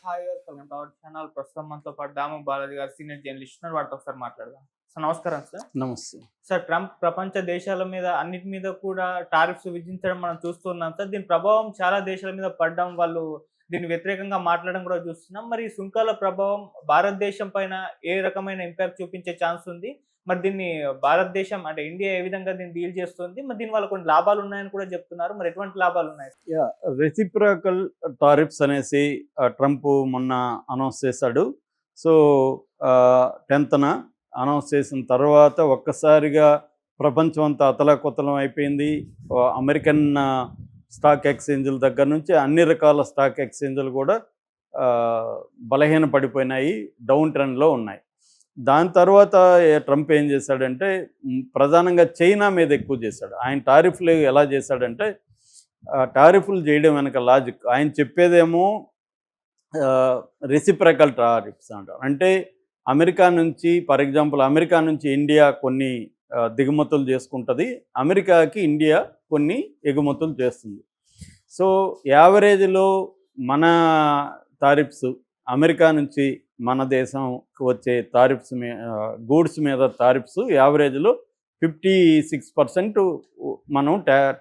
Hi welcome to our channel. ప్రస్తుతం మనతో పాటు దాము బాలాజీ గారు సీనియర్ జర్నలిస్ట్ ఉన్నారు. వాటితో ఒకసారి మాట్లాడదాం. సార్ నమస్కారం సార్. నమస్తే. సార్ ట్రంప్ ప్రపంచ దేశాల మీద అన్నిటి మీద కూడా టారిఫ్స్ విధించడం మనం చూస్తున్నాం సార్. దీని ప్రభావం చాలా దేశాల మీద పడడం, వాళ్ళు దీన్ని వ్యతిరేకంగా మాట్లాడడం కూడా చూస్తున్నాం. మరి ఈ సుంకాల ప్రభావం భారతదేశం పైన ఏ రకమైన ఇంపాక్ట్ చూపించే ఛాన్స్ ఉంది? మరి దీన్ని భారతదేశం అంటే ఇండియా ఏ విధంగా దీన్ని డీల్ చేస్తుంది? మరి దీని వల్ల కొన్ని లాభాలు ఉన్నాయని కూడా చెప్తున్నారు. మరి ఎటువంటి లాభాలు ఉన్నాయి? రెసిప్రకల్ టారిఫ్స్ అనేసి ట్రంప్ మొన్న అనౌన్స్ చేశాడు. సో 10th అనౌన్స్ చేసిన తర్వాత ఒక్కసారిగా ప్రపంచం అంతా అతలాకుతలం అయిపోయింది. అమెరికన్ స్టాక్ ఎక్స్చేంజ్ల దగ్గర నుంచి అన్ని రకాల స్టాక్ ఎక్స్చేంజ్లు కూడా బలహీన పడిపోయినాయి, డౌన్ ట్రెండ్లో ఉన్నాయి. దాని తర్వాత ట్రంప్ ఏం చేశాడంటే ప్రధానంగా చైనా మీద ఎక్కువ చేశాడు. ఆయన టారిఫ్లు ఎలా చేశాడంటే, టారిఫ్లు చేయడం వెనక లాజిక్ ఆయన చెప్పేదేమో రెసిప్రకల్ టారిఫ్స్ అంటారు. అంటే అమెరికా నుంచి, ఫర్ ఎగ్జాంపుల్ అమెరికా నుంచి ఇండియా కొన్ని దిగుమతులు చేసుకుంటుంది, అమెరికాకి ఇండియా కొన్ని ఎగుమతులు చేస్తుంది. సో యావరేజ్లో మన టారిఫ్స్ అమెరికా నుంచి మన దేశంకి వచ్చే టారిఫ్స్ గూడ్స్ మీద టారిఫ్స్ యావరేజ్లో 56% మనం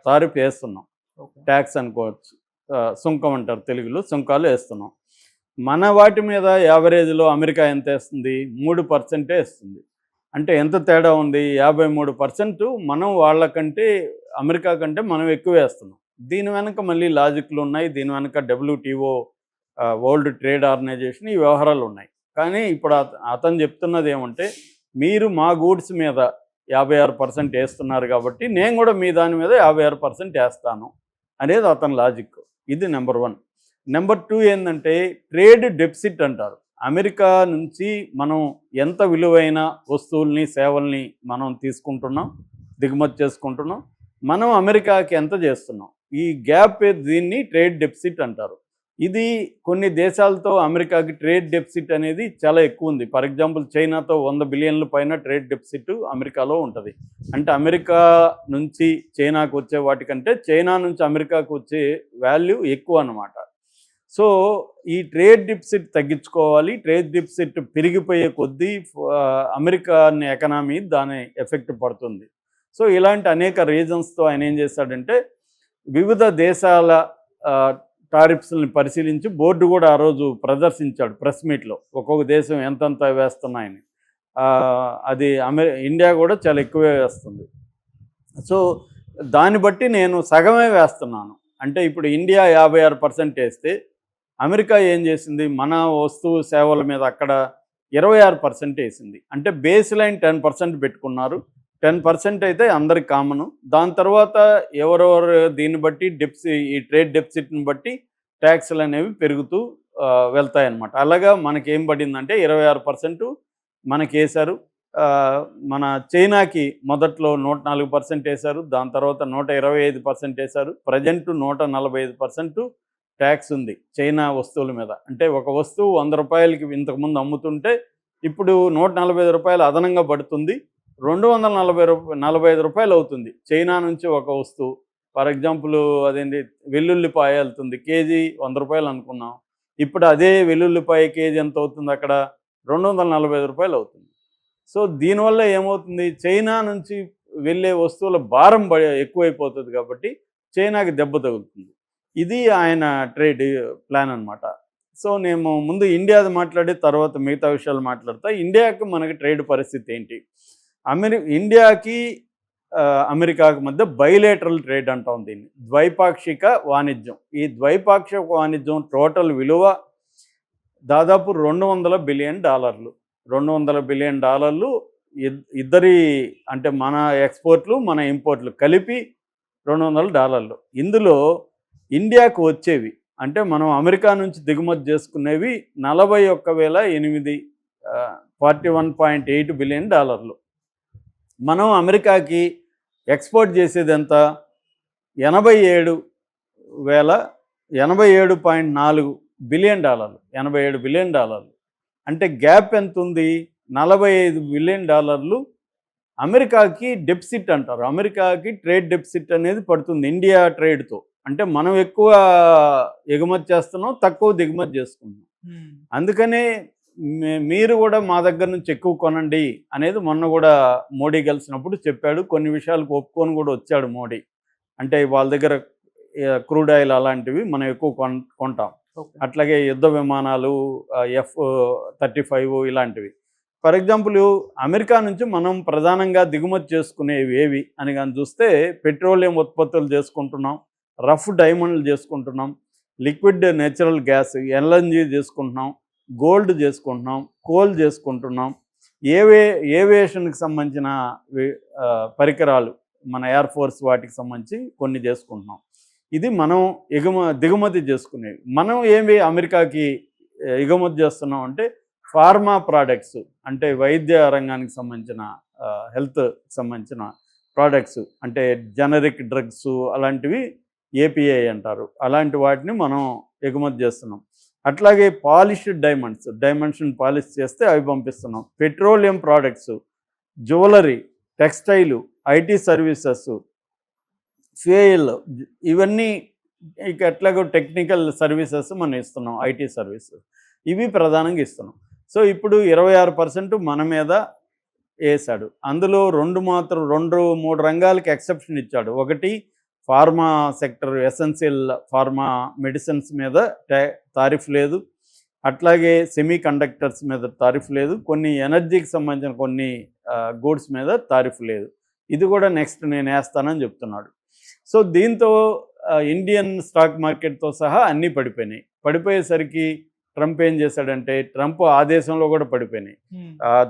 టారిఫ్ వేస్తున్నాం. ట్యాక్స్ అనుకోవచ్చు, సుంకం అంటారు తెలుగులో, సుంకాలు వేస్తున్నాం. మన వాటి మీద యావరేజ్లో అమెరికా ఎంత వేస్తుంది? 3% వేస్తుంది. అంటే ఎంత తేడా ఉంది? 53% మనం వాళ్ళకంటే, అమెరికా కంటే మనం ఎక్కువ వేస్తున్నాం. దీని వెనక మళ్ళీ లాజిక్లు ఉన్నాయి. దీని వెనక WTO, వరల్డ్ ట్రేడ్ ఆర్గనైజేషన్, ఈ వ్యవహారాలు ఉన్నాయి. కానీ ఇప్పుడు అతను చెప్తున్నది ఏమంటే, మీరు మా గూడ్స్ మీద 56% వేస్తున్నారు కాబట్టి నేను కూడా మీ దాని మీద 56% వేస్తాను అనేది అతని లాజిక్. ఇది నెంబర్ 1. నెంబర్ 2 ఏంటంటే ట్రేడ్ డెఫిసిట్ అంటారు. అమెరికా నుంచి మనం ఎంత విలువైన వస్తువుల్ని, సేవల్ని మనం తీసుకుంటున్నాం, దిగుమతి చేసుకుంటున్నాం, మనం అమెరికాకి ఎంత చేస్తున్నాం, ఈ గ్యాప్, దీన్ని ట్రేడ్ డెఫిసిట్ అంటారు. ఇది కొన్ని దేశాలతో అమెరికాకి ట్రేడ్ డెఫిసిట్ అనేది చాలా ఎక్కువ ఉంది. ఫర్ ఎగ్జాంపుల్ చైనాతో 100 బిలియన్ల పైన ట్రేడ్ డెఫిసిట్ అమెరికాలో ఉంటుంది. అంటే అమెరికా నుంచి చైనాకు వచ్చే వాటికంటే చైనా నుంచి అమెరికాకు వచ్చే వాల్యూ ఎక్కువ అన్నమాట. సో ఈ ట్రేడ్ డెఫిసిట్ తగ్గించుకోవాలి. ట్రేడ్ డెఫిసిట్ పెరిగిపోయే కొద్దీ అమెరికన్ ఎకనామీ దాని ఎఫెక్ట్ పడుతుంది. సో ఇలాంటి అనేక రీజన్స్తో ఆయన ఏం చేశాడంటే వివిధ దేశాల టారిఫ్స్ని పరిశీలించి బోర్డు కూడా ఆ రోజు ప్రదర్శించాడు ప్రెస్ మీట్లో, ఒక్కొక్క దేశం ఎంతంత వేస్తున్నాయని. అది ఇండియా కూడా చాలా ఎక్కువే వేస్తుంది. సో దాన్ని బట్టి నేను సగమే వేస్తున్నాను. అంటే ఇప్పుడు ఇండియా 56% వేస్తే అమెరికా ఏం చేసింది, మన వస్తువు సేవల మీద అక్కడ 26% వేసింది. అంటే బేస్ లైన్ 10% పెట్టుకున్నారు. 10% అయితే అందరికి కామను. దాని తర్వాత ఎవరెవరు దీన్ని బట్టి ఈ ట్రేడ్ డెఫిసిట్ని బట్టి ట్యాక్స్లు అనేవి పెరుగుతూ వెళ్తాయన్నమాట. అలాగా మనకేం పడిందంటే 26% మనకి వేశారు. మన చైనాకి మొదట్లో 104% వేశారు. దాని తర్వాత 125% వేశారు. ప్రజెంట్ 145% ట్యాక్స్ ఉంది చైనా వస్తువుల మీద. అంటే ఒక వస్తువు 100 రూపాయలకి ఇంతకుముందు అమ్ముతుంటే ఇప్పుడు 145 రూపాయలు అదనంగా పడుతుంది. 245 రూపాయలు అవుతుంది చైనా నుంచి ఒక వస్తువు. ఫర్ ఎగ్జాంపుల్ అదేంటి, వెల్లుల్లిపాయ వెళ్తుంది కేజీ 100 రూపాయలు అనుకున్నాం. ఇప్పుడు అదే వెల్లుల్లిపాయ కేజీ ఎంత అవుతుంది? అక్కడ 245 రూపాయలు అవుతుంది. సో దీనివల్ల ఏమవుతుంది, చైనా నుంచి వెళ్ళే వస్తువుల భారం ఎక్కువైపోతుంది కాబట్టి చైనాకి దెబ్బ తగులుతుంది. ఇది ఆయన ట్రేడ్ ప్లాన్ అనమాట. సో నేను ముందు ఇండియాది మాట్లాడి తర్వాత మిగతా విషయాలు మాట్లాడతా. ఇండియాకి మనకి ట్రేడ్ పరిస్థితి ఏంటి? ఇండియాకి అమెరికాకి మధ్య బైలేటరల్ ట్రేడ్ అంటాం దీన్ని, ద్వైపాక్షిక వాణిజ్యం. ఈ ద్వైపాక్షిక వాణిజ్యం టోటల్ విలువ దాదాపు $200 బిలియన్. $200 బిలియన్ ఇద్దరి, అంటే మన ఎక్స్పోర్ట్లు మన ఇంపోర్ట్లు కలిపి $200. ఇందులో ఇండియాకు వచ్చేవి, అంటే మనం అమెరికా నుంచి దిగుమతి చేసుకునేవి 41.8 బిలియన్ డాలర్లు. మనం అమెరికాకి ఎక్స్పోర్ట్ చేసేది ఎంత? 87.4 బిలియన్ డాలర్లు. 87 బిలియన్ డాలర్లు. అంటే గ్యాప్ ఎంత ఉంది? $45 బిలియన్ అమెరికాకి డెఫిసిట్ అంటారు. అమెరికాకి ట్రేడ్ డెఫిసిట్ అనేది పడుతుంది ఇండియా ట్రేడ్తో. అంటే మనం ఎక్కువ ఎగుమతి చేస్తున్నాం, తక్కువ దిగుమతి చేసుకుంటున్నాం. అందుకనే మీరు కూడా మా దగ్గర నుంచి ఎక్కువ కొనండి అనేది మొన్న కూడా మోడీ కలిసినప్పుడు చెప్పాడు. కొన్ని విషయాలకు ఒప్పుకొని కూడా వచ్చాడు మోడీ. అంటే వాళ్ళ దగ్గర క్రూడ్ ఆయిల్ అలాంటివి మనం ఎక్కువ కొంటాం. అట్లాగే యుద్ధ విమానాలు, F-35 ఇలాంటివి. ఫర్ ఎగ్జాంపుల్ అమెరికా నుంచి మనం ప్రధానంగా దిగుమతి చేసుకునేవి ఏవి అని కానీ చూస్తే పెట్రోలియం ఉత్పత్తులు చేసుకుంటున్నాం, రఫ్ డైమండ్లు చేసుకుంటున్నాం, లిక్విడ్ నేచురల్ గ్యాస్ ఎల్ఎన్జీ చేసుకుంటున్నాం, గోల్డ్ చేసుకుంటున్నాం, కోల్ చేసుకుంటున్నాం, ఏవియేషన్కి సంబంధించిన పరికరాలు మన ఎయిర్ ఫోర్స్ వాటికి సంబంధించి కొన్ని చేసుకుంటున్నాం. ఇది మనం దిగుమతి చేసుకునేవి. మనం ఏమి అమెరికాకి ఎగుమతి చేస్తున్నాం అంటే ఫార్మా ప్రోడక్ట్స్, అంటే వైద్య రంగానికి సంబంధించిన హెల్త్ సంబంధించిన ప్రోడక్ట్స్, అంటే జనరిక్ డ్రగ్స్ అలాంటివి ఏపీఐ అంటారు. అలాంటి వాటిని మనం ఎగుమతి చేస్తున్నాం. అట్లాగే పాలిష్డ్ డైమండ్స్ని పాలిష్ చేస్తే అవి పంపిస్తున్నాం. Petroleum products, jewellery, textile, IT services, fuel, ఇవన్నీ ఇక ఎట్లాగో టెక్నికల్ సర్వీసెస్ మనం ఇస్తున్నాం, ఐటీ సర్వీసెస్ ఇవి ప్రధానంగా ఇస్తున్నాం. సో ఇప్పుడు 26% మన మీద వేశాడు. అందులో 2-3 రంగాలకి ఎక్సెప్షన్ ఇచ్చాడు. ఒకటి pharma sector, essential pharma medicines మీద తారీఫ్ లేదు. అట్లాగే సెమీ కండక్టర్స్ మీద తారీఫ్ లేదు. కొన్ని ఎనర్జీకి సంబంధించిన కొన్ని గూడ్స్ మీద తారీఫ్ లేదు. ఇది కూడా నెక్స్ట్ నేను వేస్తానని చెప్తున్నాడు. సో దీంతో ఇండియన్ స్టాక్ మార్కెట్తో సహా అన్నీ పడిపోయినాయి. పడిపోయేసరికి ట్రంప్ ఏం చేశాడంటే, ట్రంప్ ఆ దేశంలో కూడా పడిపోయినాయి.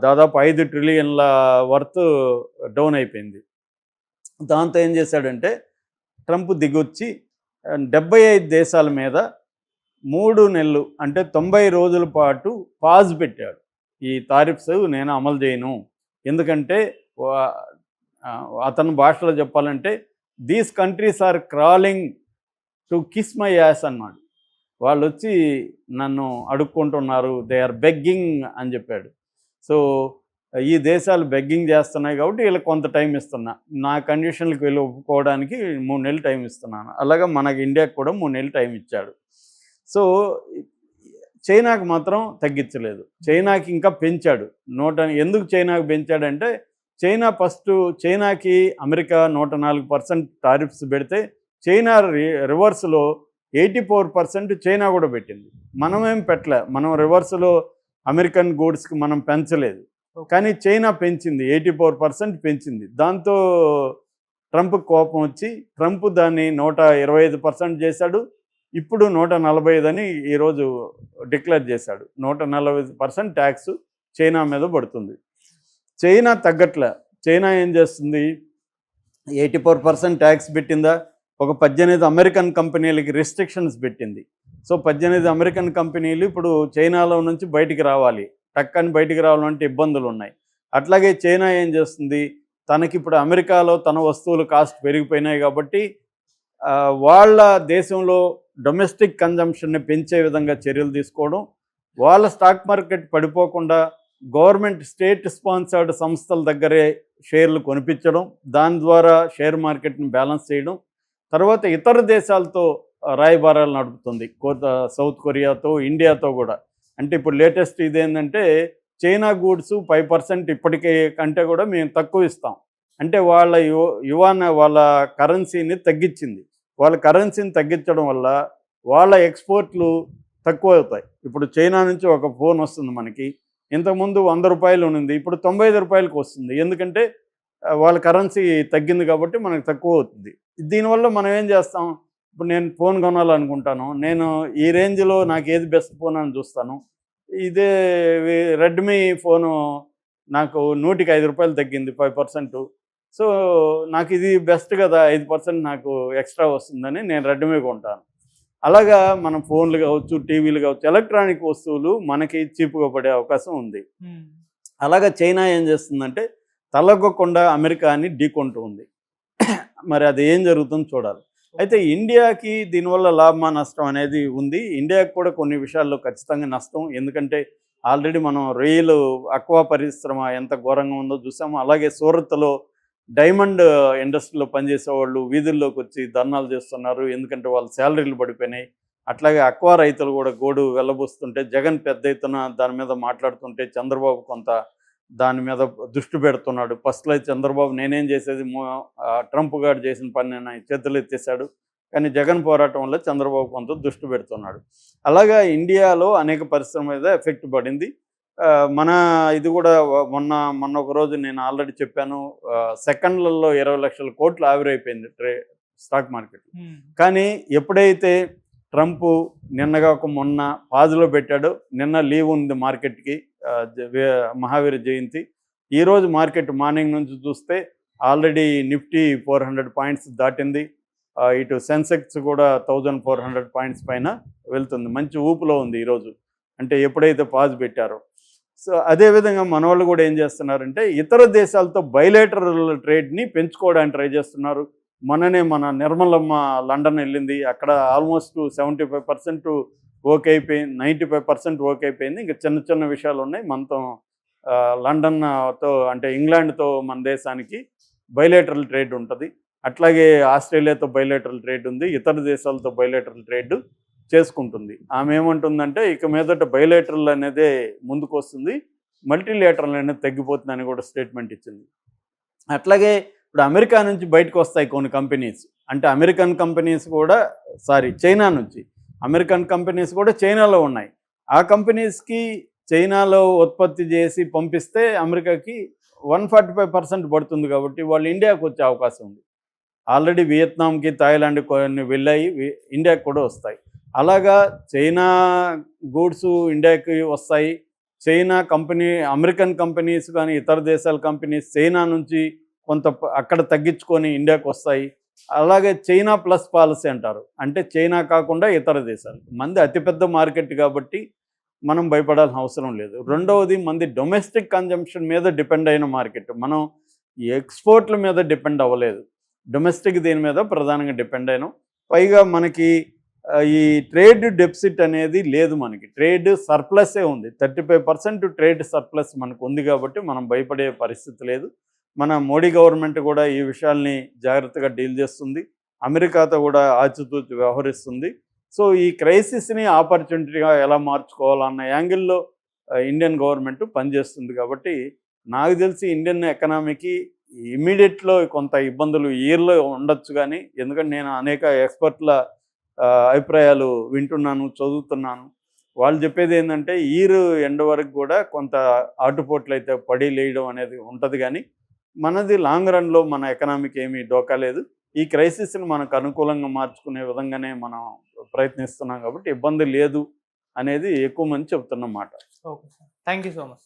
దాదాపు 5 ట్రిలియన్ల వర్త్ డౌన్ అయిపోయింది. దాంతో ఏం చేశాడంటే ట్రంప్ దిగొచ్చి 75 దేశాల మీద 3 నెలలు అంటే 90 రోజుల పాటు పాజ్ పెట్టాడు. ఈ తారిఫ్స్ నేను అమలు చేయను. ఎందుకంటే అతని భాషలో చెప్పాలంటే these countries are crawling to kiss my ass అన్నాడు. వాళ్ళు వచ్చి నన్ను అడుక్కుంటున్నారు, దే ఆర్ బెగ్గింగ్ అని చెప్పాడు. సో ఈ దేశాలు బెగ్గింగ్ చేస్తున్నాయి కాబట్టి వీళ్ళకి కొంత టైం ఇస్తున్నా, నా కండిషన్లకు వీళ్ళు ఒప్పుకోవడానికి 3 నెలలు టైం ఇస్తున్నాను. అలాగే మనకి ఇండియాకి కూడా 3 నెలలు టైం ఇచ్చాడు. సో చైనాకి మాత్రం తగ్గించలేదు, చైనాకి ఇంకా పెంచాడు. ఎందుకు చైనాకి పెంచాడంటే చైనాకి అమెరికా 104% టారిఫ్స్ పెడితే చైనా రివర్స్లో 84% చైనా కూడా పెట్టింది. మనమేం పెట్టలే, మనం రివర్స్లో అమెరికన్ గూడ్స్కి మనం పెంచలేదు, కానీ చైనా పెంచింది, 84% పెంచింది. దాంతో ట్రంప్ కోపం వచ్చి ట్రంప్ దాన్ని 125% చేశాడు. ఇప్పుడు 145 అని ఈరోజు డిక్లేర్ చేశాడు. 140% ట్యాక్స్ చైనా మీద పడుతుంది. చైనా తగ్గట్లే. చైనా ఏం చేస్తుంది, 84% ట్యాక్స్ పెట్టిందా, ఒక 18 అమెరికన్ కంపెనీలకి రిస్ట్రిక్షన్స్ పెట్టింది. సో 18 అమెరికన్ కంపెనీలు ఇప్పుడు చైనాలో నుంచి బయటికి రావాలి, టక్కని బయటికి రావాలంటే ఇబ్బందులు ఉన్నాయి. అట్లాగే చైనా ఏం చేస్తుంది, తనకి ఇప్పుడు అమెరికాలో తన వస్తువులు కాస్ట్ పెరిగిపోయినాయి కాబట్టి వాళ్ళ దేశంలో డొమెస్టిక్ కన్జంప్షన్ని పెంచే విధంగా చర్యలు తీసుకోవడం, వాళ్ళ స్టాక్ మార్కెట్ పడిపోకుండా గవర్నమెంట్ స్టేట్ స్పాన్సర్డ్ సంస్థల దగ్గరే షేర్లు కొనిపించడం, దాని ద్వారా షేర్ మార్కెట్ని బ్యాలెన్స్ చేయడం, తర్వాత ఇతర దేశాలతో రాయబారాలు నడుపుతుంది, సౌత్ కొరియాతో, ఇండియాతో కూడా. అంటే ఇప్పుడు లేటెస్ట్ ఇదేంటంటే చైనా గూడ్స్ 5% ఇప్పటికే కంటే కూడా మేము తక్కువ ఇస్తాం అంటే వాళ్ళ వాళ్ళ కరెన్సీని తగ్గించింది. వాళ్ళ కరెన్సీని తగ్గించడం వల్ల వాళ్ళ ఎక్స్పోర్ట్లు తక్కువ అవుతాయి. ఇప్పుడు చైనా నుంచి ఒక ఫోన్ వస్తుంది మనకి, ఇంతకుముందు 100 రూపాయలు ఉంది, ఇప్పుడు 95 రూపాయలకు వస్తుంది. ఎందుకంటే వాళ్ళ కరెన్సీ తగ్గింది కాబట్టి మనకు తక్కువ అవుతుంది. దీనివల్ల మనం ఏం చేస్తాం, ఇప్పుడు నేను ఫోన్ కొనాలనుకుంటాను, నేను ఈ రేంజ్లో నాకు ఏది బెస్ట్ ఫోన్ అని చూస్తాను. ఇదే రెడ్మీ ఫోను నాకు 100కి 5 రూపాయలు తగ్గింది, 5%. సో నాకు ఇది బెస్ట్ కదా, 5% నాకు ఎక్స్ట్రా వస్తుందని నేను రెడ్మీ కొంటాను. అలాగా మనం ఫోన్లు కావచ్చు, టీవీలు కావచ్చు, ఎలక్ట్రానిక్ వస్తువులు మనకి చీప్గా పడే అవకాశం ఉంది. అలాగా చైనా ఏం చేస్తుందంటే తలగొకుండా అమెరికాని ఢీకొంటూ ఉంది. మరి అది ఏం జరుగుతుందో చూడాలి. అయితే ఇండియాకి దీనివల్ల లాభమా నష్టం అనేది ఉంది. ఇండియాకి కూడా కొన్ని విషయాల్లో ఖచ్చితంగా నష్టం. ఎందుకంటే ఆల్రెడీ మనం రొయ్యలు అక్వా పరిశ్రమ ఎంత ఘోరంగా ఉందో చూసాము. అలాగే సూరత్లో డైమండ్ ఇండస్ట్రీలో పనిచేసే వాళ్ళు వీధుల్లోకి వచ్చి ధర్నాలు చేస్తున్నారు, ఎందుకంటే వాళ్ళ శాలరీలు పడిపోయినాయి. అట్లాగే అక్వా రైతులు కూడా గోడు వెళ్ళబోస్తుంటే జగన్ పెద్ద ఎత్తున దాని మీద మాట్లాడుతుంటే చంద్రబాబు కొంత దాని మీద దృష్టి పెడుతున్నాడు. ఫస్ట్లో చంద్రబాబు నేనేం చేసేది ట్రంప్ గారు చేసిన పని నేను చేతులు ఎత్తేసాడు, కానీ జగన్ పోరాటం వల్ల చంద్రబాబు కొంత దృష్టి పెడుతున్నాడు. అలాగా ఇండియాలో అనేక పరిశ్రమ మీద ఎఫెక్ట్ పడింది. మన ఇది కూడా మొన్న ఒక రోజు నేను ఆల్రెడీ చెప్పాను, సెకండ్లలో 20 లక్షల కోట్లు ఆవిరైపోయింది స్టాక్ మార్కెట్. కానీ ఎప్పుడైతే ట్రంప్ నిన్నగా ఒక మొన్న పాజులో పెట్టాడు, నిన్న లీవ్ ఉంది మార్కెట్కి, మహావీర జయంతి. ఈరోజు మార్కెట్ మార్నింగ్ నుంచి చూస్తే ఆల్రెడీ నిఫ్టీ 400 పాయింట్స్ దాటింది, ఇటు సెన్సెక్స్ కూడా 1400 పాయింట్స్ పైన వెళ్తుంది, మంచి ఊపులో ఉంది ఈరోజు, అంటే ఎప్పుడైతే పాజ్ పెట్టారో. సో అదేవిధంగా మన వాళ్ళు కూడా ఏం చేస్తున్నారంటే ఇతర దేశాలతో బైలేటరల్ ట్రేడ్ని పెంచుకోవడానికి ట్రై చేస్తున్నారు. మన నిర్మలమ్మ లండన్ వెళ్ళింది, అక్కడ ఆల్మోస్ట్ 75% ఓకే అయిపోయింది, 95% ఓకే అయిపోయింది. ఇంకా చిన్న చిన్న విషయాలు ఉన్నాయి. మనతో లండన్తో అంటే ఇంగ్లాండ్తో మన దేశానికి బైలేటరల్ ట్రేడ్ ఉంటుంది, అట్లాగే ఆస్ట్రేలియాతో బైలేటరల్ ట్రేడ్ ఉంది, ఇతర దేశాలతో బైలేటరల్ ట్రేడ్ చేసుకుంటుంది. ఆమె ఏమంటుందంటే ఇక మీదట బైలేటరల్ అనేదే ముందుకు వస్తుంది, మల్టీలేటరల్ అనేది తగ్గిపోతుందని కూడా స్టేట్మెంట్ ఇచ్చింది. అట్లాగే ఇప్పుడు అమెరికా నుంచి బయటకు వస్తాయి కొన్ని కంపెనీస్, అంటే అమెరికన్ కంపెనీస్ కూడా చైనా నుంచి అమెరికన్ కంపెనీస్ కూడా చైనాలో ఉన్నాయి. ఆ కంపెనీస్కి చైనాలో ఉత్పత్తి చేసి పంపిస్తే అమెరికాకి 145% పడుతుంది, కాబట్టి వాళ్ళు ఇండియాకు వచ్చే అవకాశం ఉంది. ఆల్రెడీ వియత్నాంకి థాయిలాండ్ కొన్ని వెళ్ళాయి, ఇండియాకి కూడా వస్తాయి. అలాగా చైనా గూడ్స్ ఇండియాకి వస్తాయి. చైనా కంపెనీ అమెరికన్ కంపెనీస్ కానీ ఇతర దేశాల కంపెనీస్ చైనా నుంచి కొంత అక్కడ తగ్గించుకొని ఇండియాకి వస్తాయి. అలాగే చైనా ప్లస్ పాలసీ అంటారు, అంటే చైనా కాకుండా ఇతర దేశాలు. మంది అతిపెద్ద మార్కెట్ కాబట్టి మనం భయపడాల్సిన అవసరం లేదు. రెండవది మంది డొమెస్టిక్ కన్జంప్షన్ మీద డిపెండ్ అయిన మార్కెట్, మనం ఎక్స్పోర్ట్ల మీద డిపెండ్ అవ్వలేదు, డొమెస్టిక్ దీని మీద ప్రధానంగా డిపెండ్ అయినాం. పైగా మనకి ఈ ట్రేడ్ డెఫిసిట్ అనేది లేదు, మనకి ట్రేడ్ సర్ప్లసే ఉంది. 35% ట్రేడ్ సర్ప్లస్ మనకు ఉంది, కాబట్టి మనం భయపడే పరిస్థితి లేదు. మన మోడీ గవర్నమెంట్ కూడా ఈ విషయాల్ని జాగ్రత్తగా డీల్ చేస్తుంది, అమెరికాతో కూడా ఆచితూచి వ్యవహరిస్తుంది. సో ఈ క్రైసిస్ని ఆపర్చునిటీగా ఎలా మార్చుకోవాలన్న యాంగిల్లో ఇండియన్ గవర్నమెంట్ పనిచేస్తుంది. కాబట్టి నాకు తెలిసి ఇండియన్ ఎకనామీకి ఇమ్మీడియట్లో కొంత ఇబ్బందులు ఇయర్లో ఉండొచ్చు, కానీ ఎందుకంటే నేను అనేక ఎక్స్పర్ట్ల అభిప్రాయాలు వింటున్నాను, చదువుతున్నాను. వాళ్ళు చెప్పేది ఏంటంటే ఇయర్ ఎండ్ వరకు కూడా కొంత ఆటుపోట్లు అయితే పడి లేయడం అనేది ఉంటుంది, కానీ మనది లాంగ్ రన్లో మన ఎకనామీకి ఏమీ డోకా లేదు. ఈ క్రైసిస్ని మనకు అనుకూలంగా మార్చుకునే విధంగానే మనం ప్రయత్నిస్తున్నాం, కాబట్టి ఇబ్బంది లేదు అనేది ఎక్కువ మంది చెప్తున్నమాట. Okay sir, thank you so much.